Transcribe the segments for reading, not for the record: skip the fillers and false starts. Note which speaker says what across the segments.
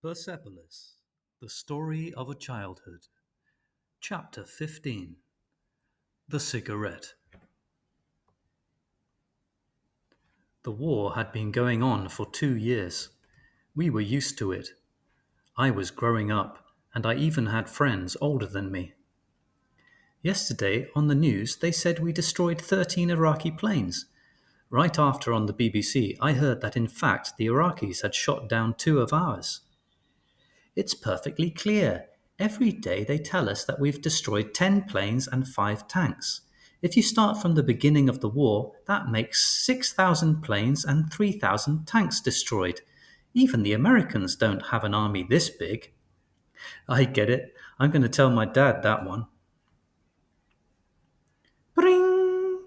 Speaker 1: Persepolis, The Story of a Childhood. Chapter 15. The Cigarette. The war had been going on for 2 years. We were used to it. I was growing up, and I even had friends older than me. Yesterday, on the news, they said we destroyed 13 Iraqi planes. Right after on the BBC, I heard that in fact the Iraqis had shot down 2 of ours. It's perfectly clear. Every day they tell us that we've destroyed 10 planes and 5 tanks. If you start from the beginning of the war, that makes 6,000 planes and 3,000 tanks destroyed. Even the Americans don't have an army this big. I get it. I'm going to tell my dad that one. Bring!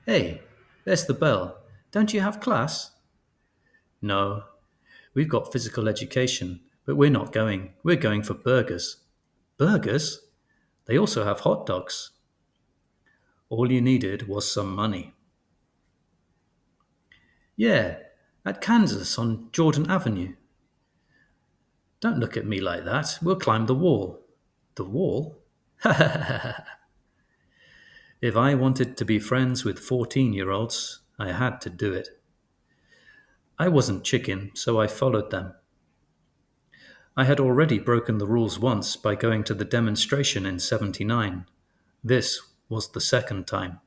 Speaker 1: Hey, there's the bell. Don't you have class? No. We've got physical education, but we're not going. We're going for burgers. Burgers? They also have hot dogs. All you needed was some money. Yeah, at Kansas on Jordan Avenue. Don't look at me like that. We'll climb the wall. The wall? If I wanted to be friends with 14-year-olds, I had to do it. I wasn't chicken, so I followed them. I had already broken the rules once by going to the demonstration in '79. This was the second time.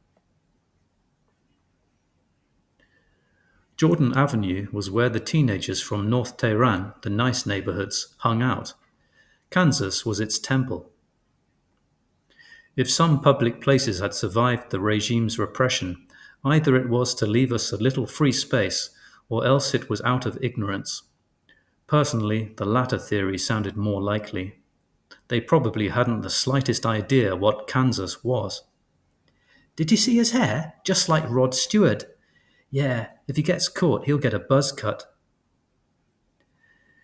Speaker 1: Jordan Avenue was where the teenagers from North Tehran, the nice neighborhoods, hung out. Kansas was its temple. If some public places had survived the regime's repression, either it was to leave us a little free space, or else it was out of ignorance. Personally, the latter theory sounded more likely. They probably hadn't the slightest idea what Kansas was. Did you see his hair? Just like Rod Stewart. Yeah, if he gets caught, he'll get a buzz cut.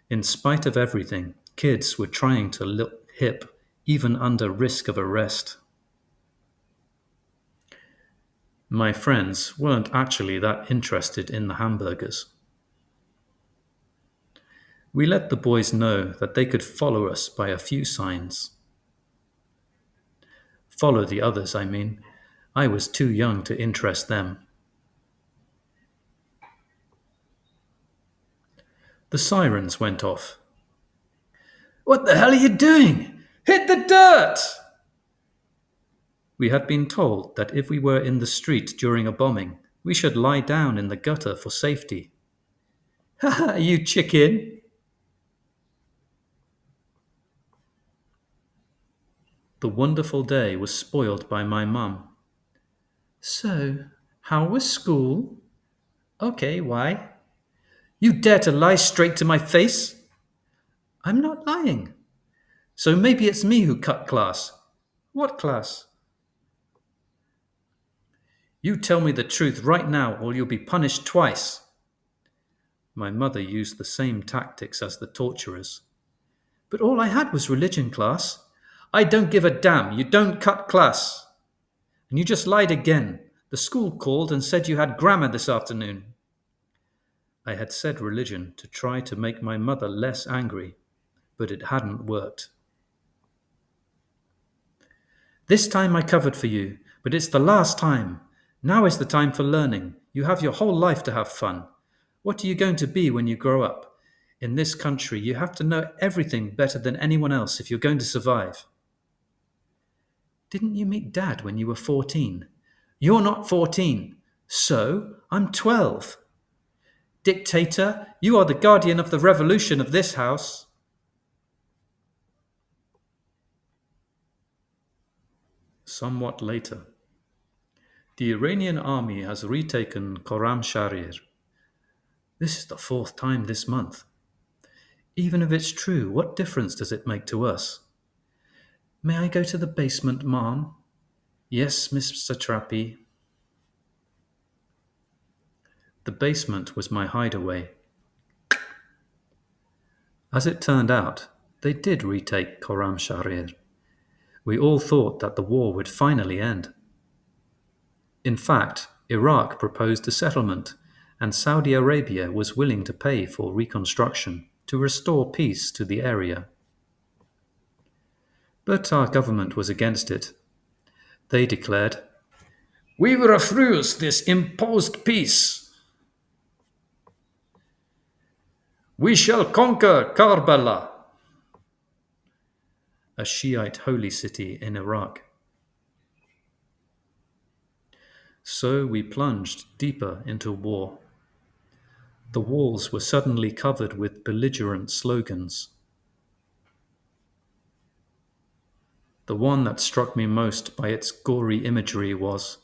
Speaker 1: In spite of everything, kids were trying to look hip, even under risk of arrest. My friends weren't actually that interested in the hamburgers. We let the boys know that they could follow us by a few signs. Follow the others, I mean. I was too young to interest them. The sirens went off. What the hell are you doing? Hit the dirt! We had been told that if we were in the street during a bombing, we should lie down in the gutter for safety. Ha ha, you chicken! The wonderful day was spoiled by my mum. So, how was school? Okay, why? You dare to lie straight to my face? I'm not lying. So maybe it's me who cut class. What class? You tell me the truth right now or you'll be punished twice. My mother used the same tactics as the torturers. But all I had was religion class. I don't give a damn. You don't cut class. And you just lied again. The school called and said you had grammar this afternoon. I had said religion to try to make my mother less angry, but it hadn't worked. This time I covered for you, but it's the last time. Now is the time for learning. You have your whole life to have fun. What are you going to be when you grow up? In this country, you have to know everything better than anyone else if you're going to survive. Didn't you meet Dad when you were 14? You're not 14. So, I'm 12. Dictator, you are the guardian of the revolution of this house. Somewhat later. The Iranian army has retaken Khorramshahr. This is the 4th time this month. Even if it's true, what difference does it make to us? May I go to the basement, Mom? Yes, Miss Satrapi. The basement was my hideaway. As it turned out, they did retake Khorramshahr. We all thought that the war would finally end. In fact, Iraq proposed a settlement, and Saudi Arabia was willing to pay for reconstruction. to restore peace to the area. But our government was against it. They declared, "We refuse this imposed peace. We shall conquer Karbala," a Shiite holy city in Iraq. So we plunged deeper into war. The walls were suddenly covered with belligerent slogans. The one that struck me most by its gory imagery was,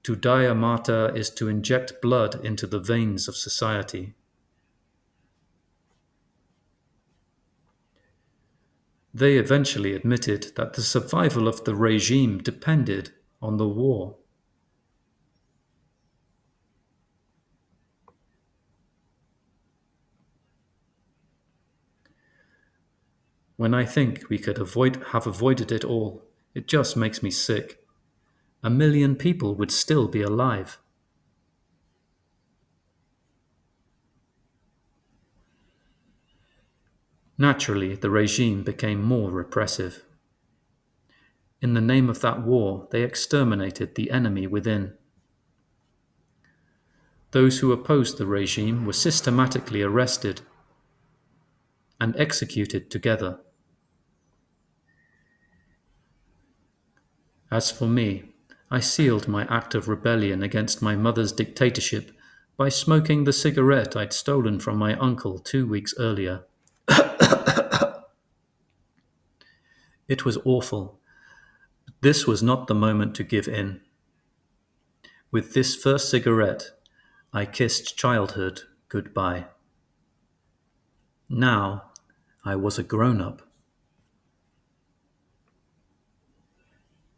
Speaker 1: "To die a martyr is to inject blood into the veins of society." They eventually admitted that the survival of the regime depended on the war. When I think we could have avoided it all, it just makes me sick. 1 million people would still be alive. Naturally, the regime became more repressive. In the name of that war, they exterminated the enemy within. Those who opposed the regime were systematically arrested and executed together. As for me, I sealed my act of rebellion against my mother's dictatorship by smoking the cigarette I'd stolen from my uncle 2 weeks earlier. It was awful. This was not the moment to give in. With this first cigarette, I kissed childhood goodbye. Now, I was a grown-up.